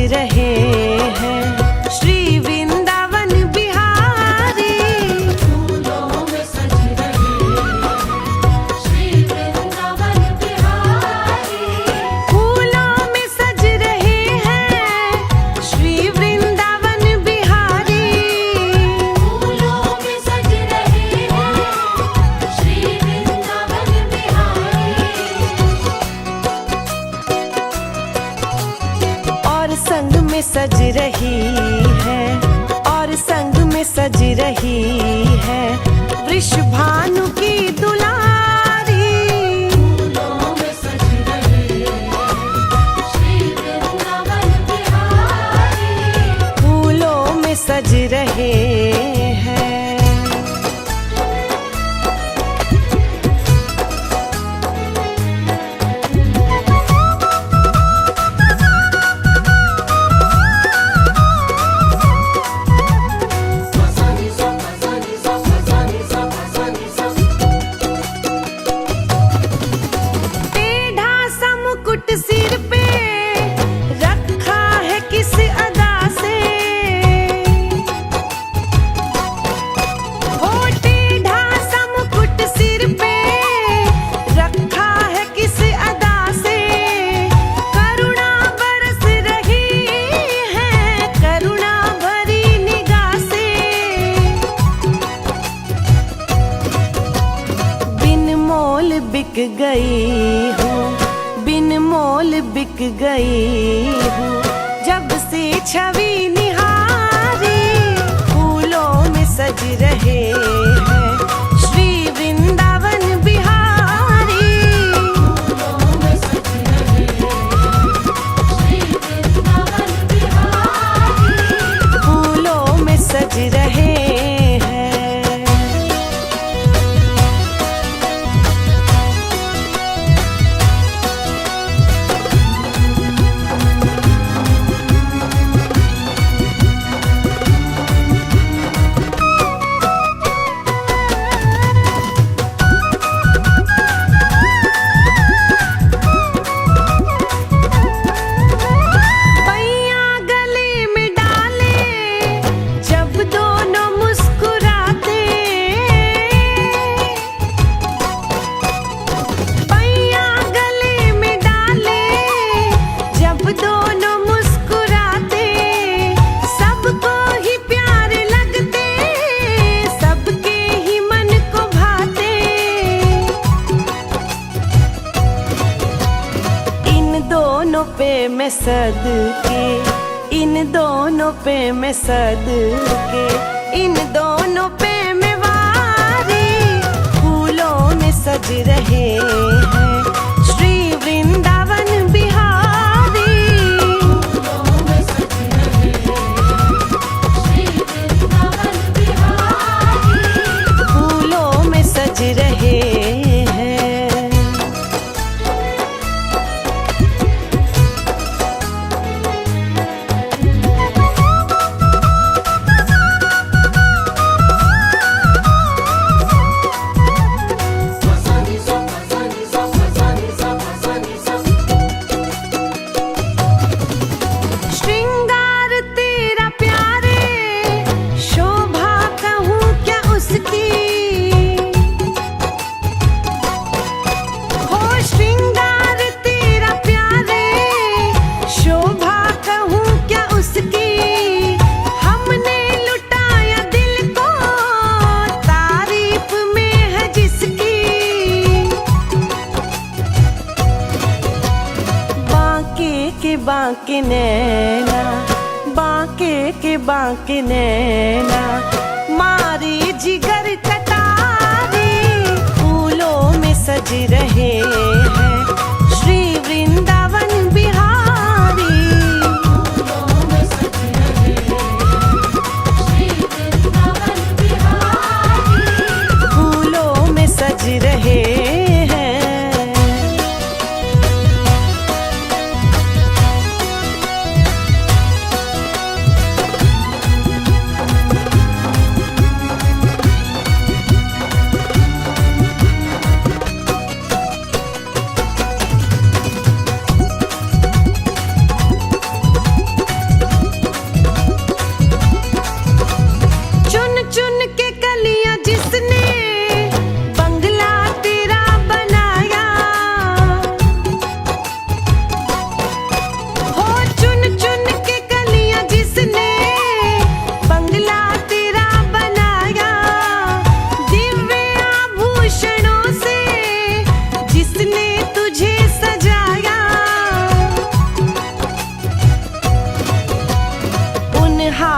रहे हैं श्री वृंदावन बिहारी। फूलों में सज रहे हैं श्री वृंदावन बिहारी। फूलों में सज रहे हैं श्री वृंदावन बिहारी। फूलों में सज रहे हैं श्री वृंदावन बिहारी। और संग में सज रही है, और संग में सज रही है वृषभानु की दुलारी। फूलों में सज रहे हैं श्री वृंदावन बिहारी। फूलों में सज रहे हैं। फसानी सा फसानी सा फसानी सा फसानी सा। टेढ़ा सा मुकुट सिर पे रखा है किस अदा से। हो टेढ़ा सा मुकुट सिर पे रखा है किस अदा से। करुणा बरस रही है करुणा भरी निगाह से। बिन मोल बिक गई हूँ, बिन मोल बिक गई हूँ जब से छवि निहारी। फूलों में सज रहे हैं श्री वृंदावन बिहारी। फूलों में सज रहे हैं श्री वृंदावन बिहारी। फूलों में सज रहे हैं। पैया गले में डाले जब दोनों मुस्कुराते। पैया गले में डाले जब दोनों मुस्कुराते। सबको ही प्यारे लगते सबके ही मन को भाते। इन दोनों पे मैं सदके, इन दोनों पे मैं सदके, इन दोनों पे मैं वारी। फूलों में सज रहे हैं श्री वृंदावन बिहारी। फूलों में सज रहे हैं श्री वृंदावन बिहारी। फूलों में सज रहे हैं। फसानी सा फसानी सा फसानी सा फसानी सा। श्रृंगार तेरा प्यारे शोभा कहूँ क्या उसकी। हो श्रृंगार तेरा प्यारे शोभा कहूँ क्या उसकी। हमने लुटाया दिल को तारीफ में है जिसकी। बांके के बांके नैना, बांके के बांके नैना मारी जिगर कटारी। फूलों में सज रहे हैं श्री वृंदावन बिहारी। फूलों में सज रहे हैं श्री वृंदावन बिहारी। फूलों में सज रहे हैं।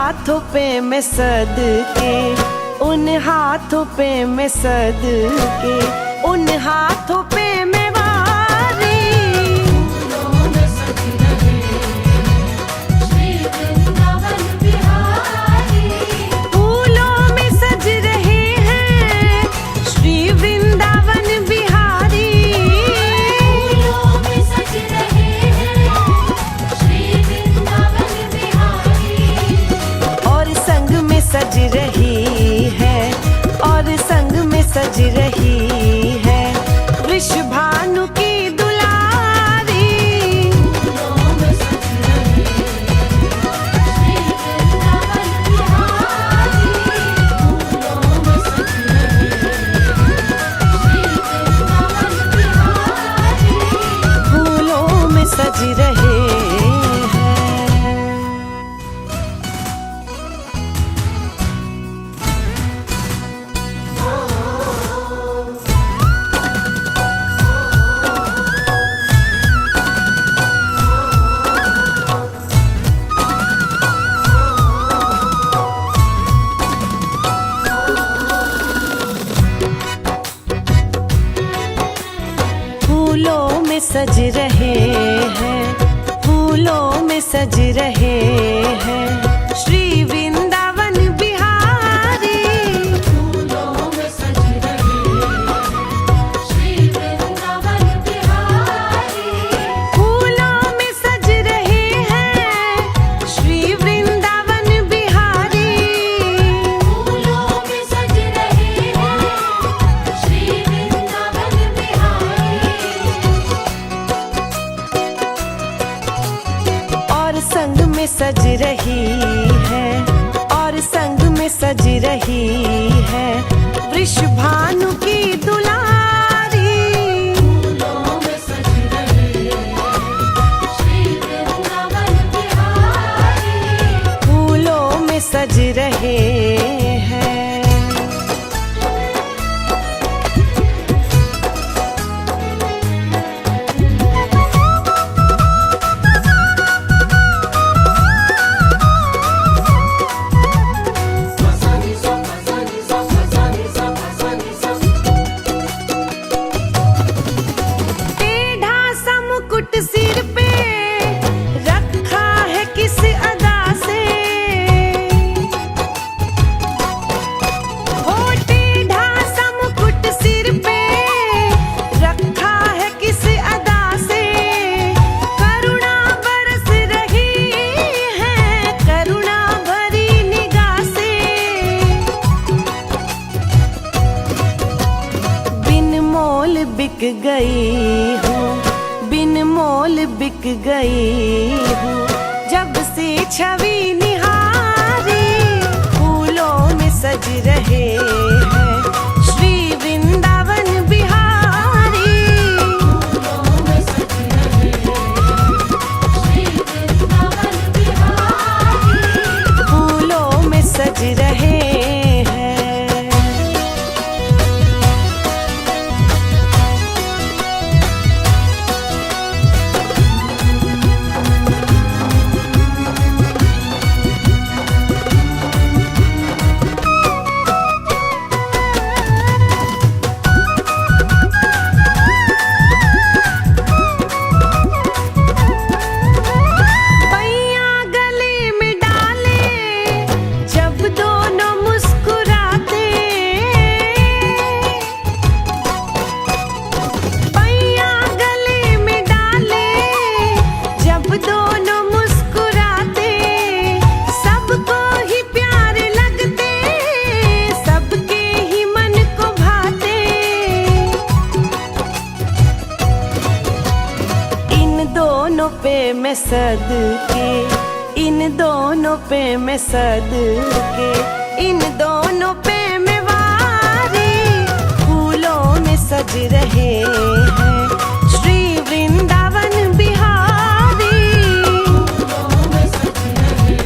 हाथों पे मैं सद के, उन हाथों पे मैं सद के, उन हाथों पे मैं वारी। फूलों में सज रहे श्री वृंदावन बिहारी। फूलों में सज रहे हैं श्री वृंदावन बिहारी। फूलों में सज रहे हैं श्री वृंदावन बिहारी। और संग में सज रही है, और संग में सज रही है वृषभानु की दुलारी। फूलों में सज रहे श्री वृंदावन बिहारी। फूलों में सज रहे श्री वृंदावन बिहारी। फूलों में सज रहे हैं। फूलों में सज रहे हैं, फूलों में सज रहे हैं श्री वृंदावन बिहारी। फूलों में सज रहे श्री वृंदावन बिहारी। फूलों में सज रहे हैं श्री वृंदावन बिहारी। फूलों में सज रहे हैं श्री वृंदावन बिहारी। और संग में सज रही है, और संग में सज रही है वृषभानु की दुलारी। फूलों में सज रहे श्री वृंदावन बिहारी। फूलों में सज रहे हैं। फसानी सा फसानी सा फसानी सा फसानी सा। टेढ़ा सा मुकुट सिर पे रखा है किस अदा से। ओ टेढ़ा सा मुकुट सिर पे रखा है किस अदा से। करुणा बरस रही है, करुणा भरी निगाह से। बिन मोल बिक गई हूँ, बिन मोल बिक गई हूँ जब से छवि निहारी। फूलों में सज रहे हैं श्री वृंदावन बिहारी। फूलों में सज रहे श्री वृंदावन बिहारी। फूलों में सज रहे हैं। पैया गले में डाले जब दोनों मुस्कुराते। पैया गले में डाले जब दोनों मुस्कुराते। सबको ही प्यारे लगते, सबके ही मन को भाते। इन दोनों पे मैं सद के, इन दोनों पे मैं सद के, इन दोनों पे मैं वारी। फूलों में सज रहे हैं श्री वृंदावन बिहारी। फूलों में सज रहे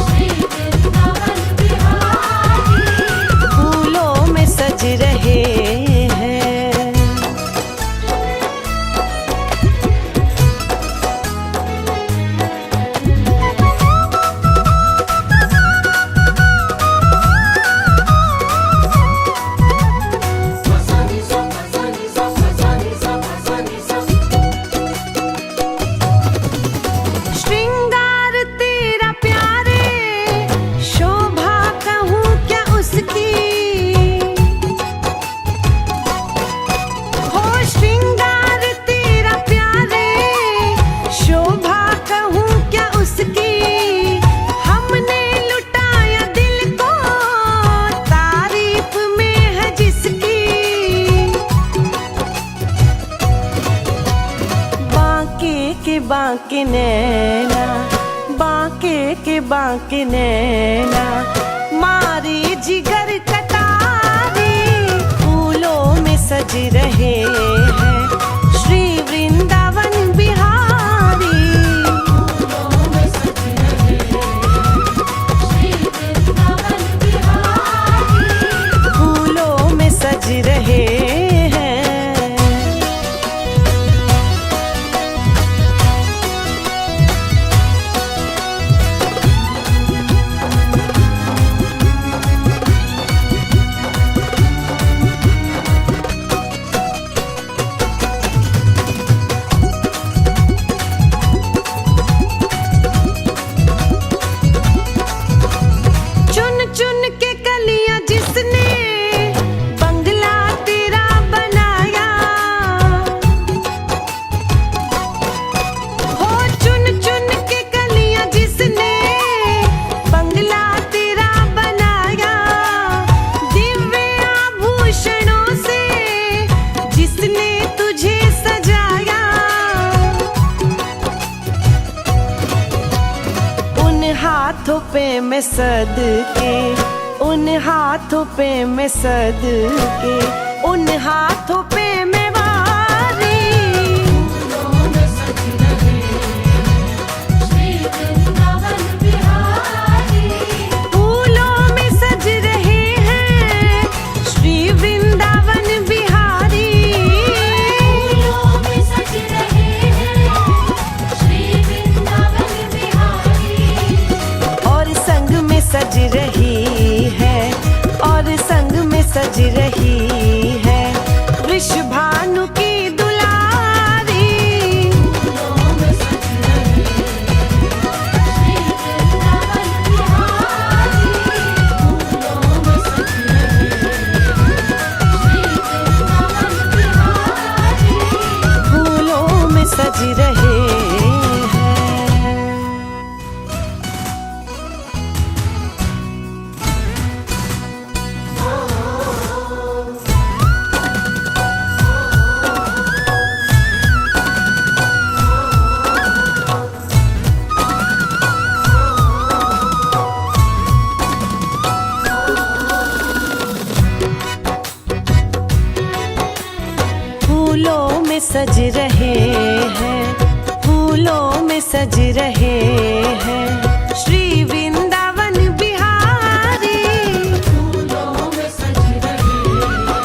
श्री वृंदावन बिहारी। फूलों में सज रहे हैं। बांके नैना, बांके के बांके नैना, मारे जिगर कटारी, फूलों में सज रहे हैं श्री वृंदावन बिहारी। फूलों में सज रहे हैं श्री वृंदावन बिहारी। फूलों में सज रहे हैं। चुन चुन के कलियां जिसने बंगला तेरा बनाया, हो चुन चुन के कलियां जिसने बंगला तेरा बनाया, दिव्य आभूषणों से जिसने तुझे सजाया, उन हाथों पे मैं सदके, उन हाथों पे मैं सदके, उन हाथों पे मैं वारी। फूलों में सज रहे हैं श्री वृंदावन बिहारी। फूलों में सज रहे हैं श्री वृंदावन बिहारी। फूलों में सज रहे हैं श्री वृंदावन बिहारी। और संग में सज रही है, और संग में सज रही है वृषभानु की दुलारी। फूलों में सज रहे हैं श्री वृंदावन बिहारी। फूलों में सज रहे हैं श्री वृंदावन बिहारी। फूलों में सज रहे हैं। फूलों में सज रहे हैं, फूलों में सज रहे हैं श्री वृंदावन बिहारी। फूलों में सज रहे हैं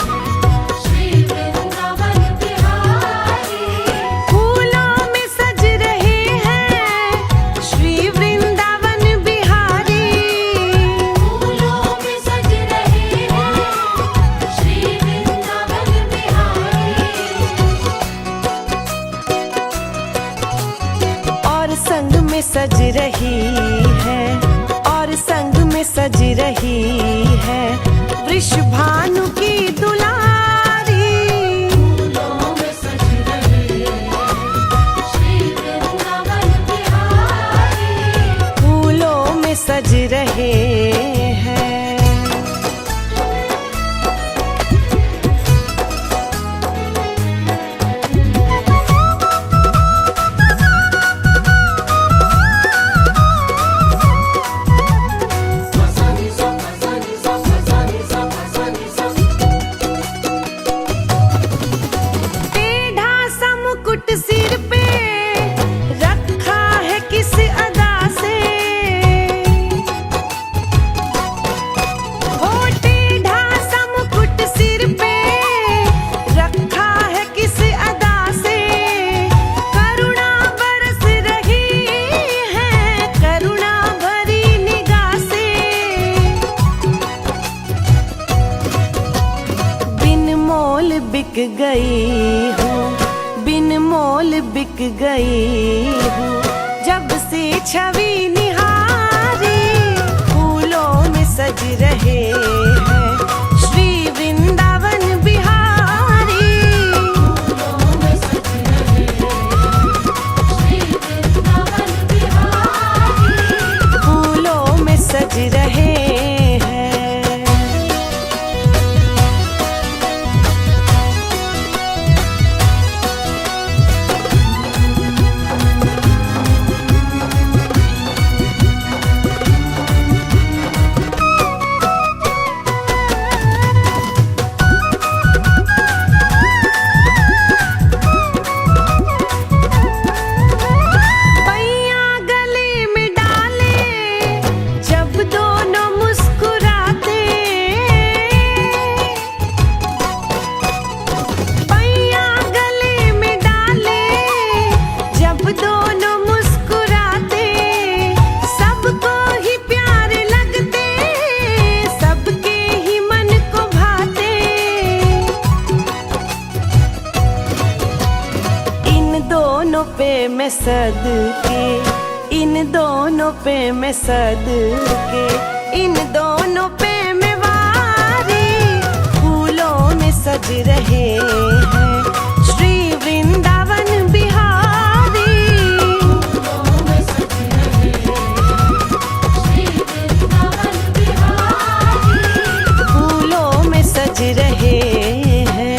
श्री वृंदावन बिहारी। फूलों में सज रहे हैं श्री वृंदावन बिहारी। फूलों में सज रहे हैं श्री वृंदावन बिहारी। और संग में सज रही है, और संग में सज रही है वृषभानु की दुलारी। फूलों में सज रहे हैं श्री वृंदावन बिहारी। फूलों में सज रहे हैं। फसनी सा फसनी सा फसनी सा फसनी सा। टेढ़ा सा मुकुट सिर पे रखा है किस अदा से, हो टेढ़ा सा मुकुट सिर पे रखा है किस अदा से, करुणा बरस रही है करुणा भरी निगाह से। बिन मोल बिक गई हूँ, बिन मोल बिक गई हूँ जब से छवि निहारी। फूलों में सज रहे हैं श्री वृंदावन बिहारी। फूलों में सज रहे हैं श्री वृंदावन बिहारी। फूलों में सज रहे हैं। सद के, इन दोनों पे मैं सद के, इन दोनों पे मैं वारी, फूलों में सज रहे हैं श्री वृंदावन बिहारी। फूलों में सज रहे श्री वृंदावन बिहारी। फूलों में सज रहे हैं।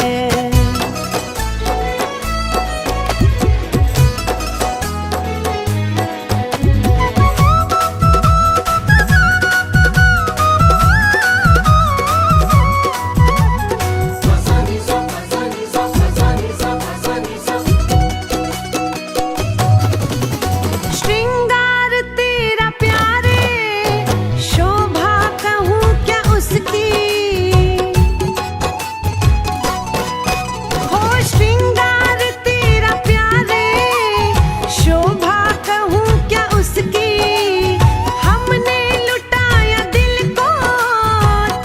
फसानी सा फसानी सा फसानी सा फसानी सा। श्रृंगार तेरा प्यारे, शोभा कहूँ क्या उसकी, हो श्रृंगार तेरा प्यारे, शोभा कहूँ क्या उसकी, हमने लुटाया दिल को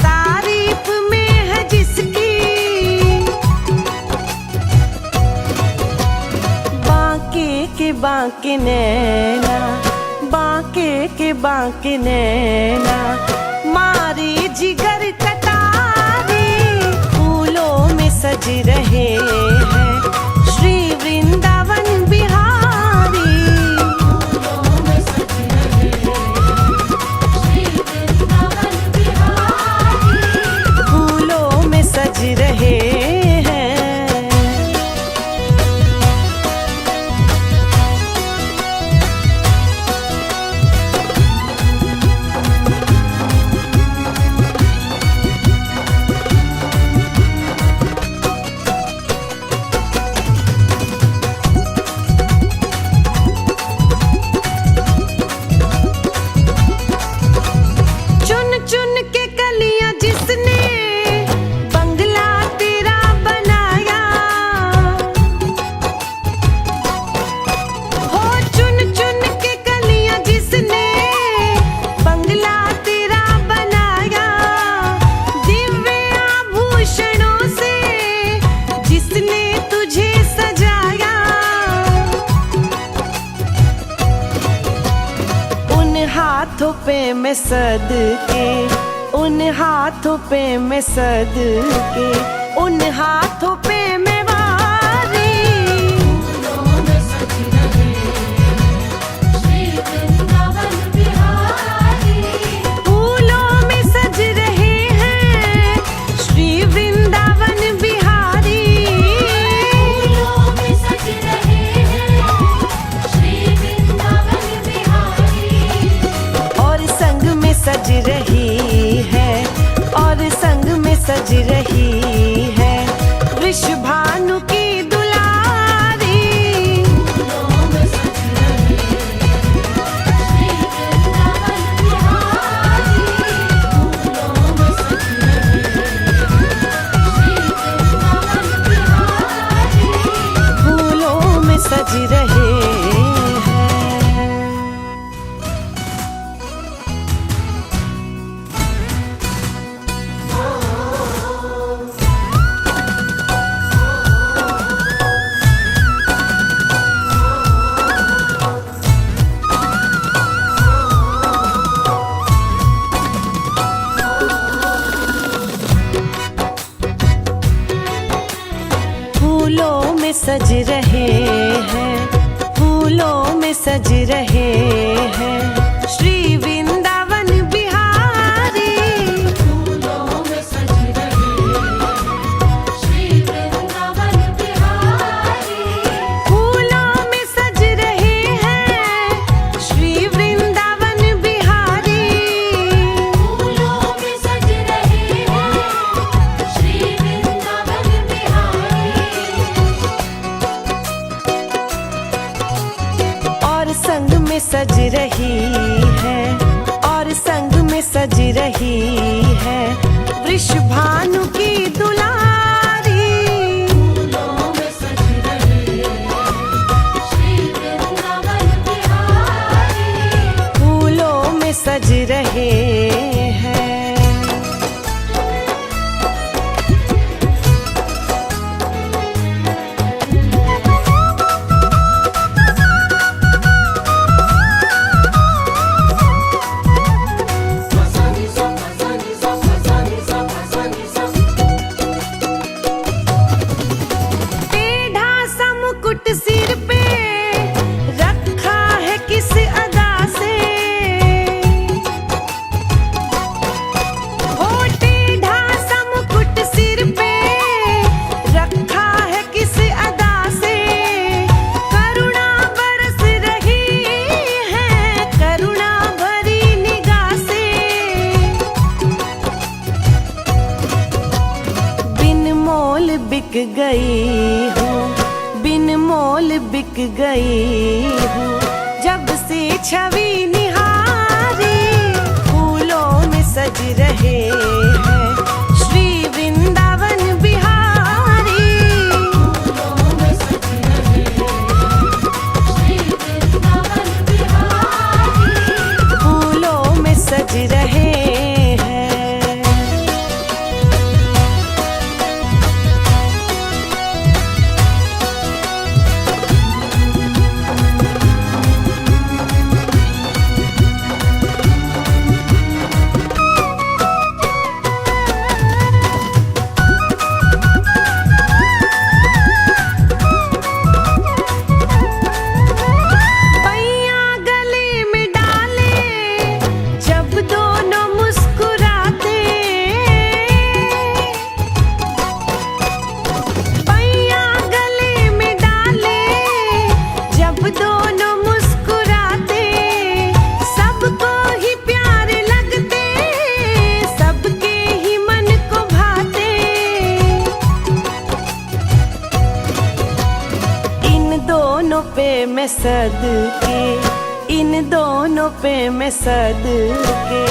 तारीफ में है जिसकी। बांके के बांके नैना, बांके के बांके नैना, मारी जिगर कटारी, फूलों में सज रहे हैं श्री वृंदावन बिहारी। फूलों में सज रहे श्री वृंदावन बिहारी। फूलों में सज रहे हैं। चुन चुन के कलियां जिसने बंगला तेरा बनाया, हो चुन चुन के कलियां जिसने बंगला तेरा बनाया, दिव्य आभूषणों से जिसने तुझे सजाया, उन हाथों पे मैं सद के, उन हाथों पे मैं सद के, उन हाथों पे मैं वारी, फूलों में सज रहे श्री वृंदावन बिहारी। फूलों में सज रहे हैं श्री वृंदावन बिहारी। फूलों में सज रहे श्री वृंदावन बिहारी। और संग में सज रही है, और संग में सज रही है वृषभानु की दुलारी। फूलों में सज रहे श्री वृंदावन बिहारी। फूलों में सज रहे श्री वृंदावन बिहारी। फूलों में सज रहे हैं। फूलों में सज रहे हैं, फूलों में सज रहे हैं श्री वृंदावन बिहारी। फूलों में सज रहे श्री वृंदावन बिहारी। फूलों में सज रहे हैं श्री वृंदावन बिहारी। फूलों में सज रहे श्री वृंदावन बिहारी। और संग में सज रही है, और संग में सज रही है वृषभानु की दुलारी। फूलों में सज रहे श्री वृंदावन बिहारी। फूलों में सज रहे हैं। बिक गई हूँ, बिन मोल बिक गई हूँ। जब से छवि निहारी फूलों में सज रहे हैं श्री वृंदावन बिहारी। फूलों में सज रहे हैं श्री वृंदावन बिहारी। फूलों में सज रहे हैं। पे मैं सदके, इन दोनों पे मैं सदके,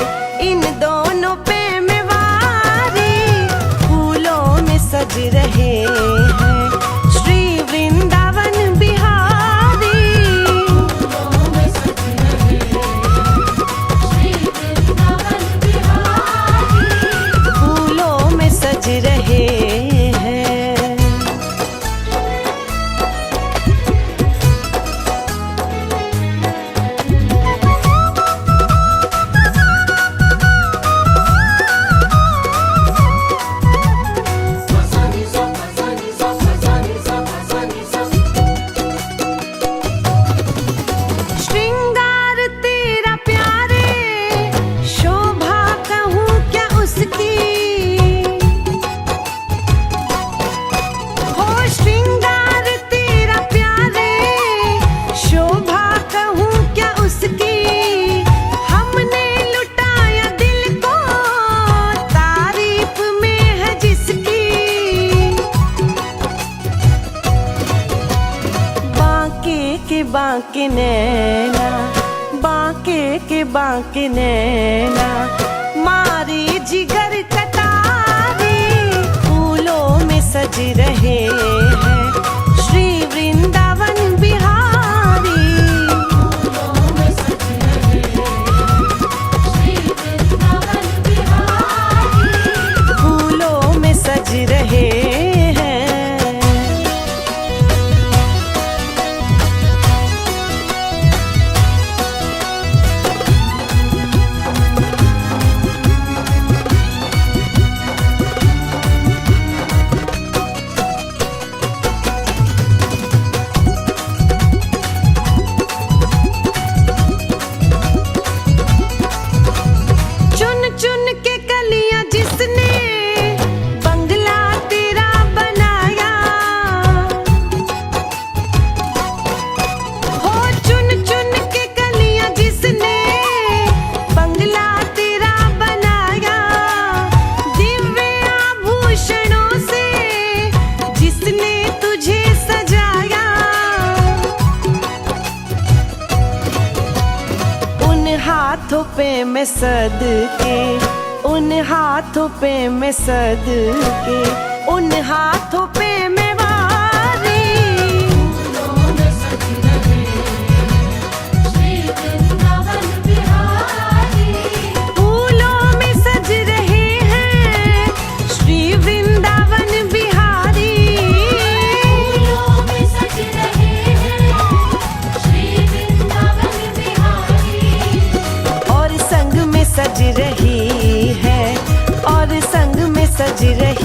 इन दोनों पे मैं वारी फूलों में सज रहे हैं श्री वृंदावन बिहारी। फूलों में सज रहे हैं श्री वृंदावन बिहारी। फूलों में सज रहे हैं। बांके नैना, बांके के बांके नैना, मारी जिगर कटारी फूलों में सज रहे हैं श्री वृंदावन बिहारी। फूलों में सज रहे हैं श्री वृंदावन बिहारी। फूलों में सज रहे हैं। हाथों पे मैं सदके, उन हाथों पे मैं सदके, उन हाथों पे मैं वारी फूलों में सज रहे हैं श्री वृंदावन बिहारी। फूलों में सज रहे हैं श्री वृंदावन बिहारी। फूलों में सज रहे हैं श्री वृंदावन बिहारी। और संग में सज रही है, और संग में सज रही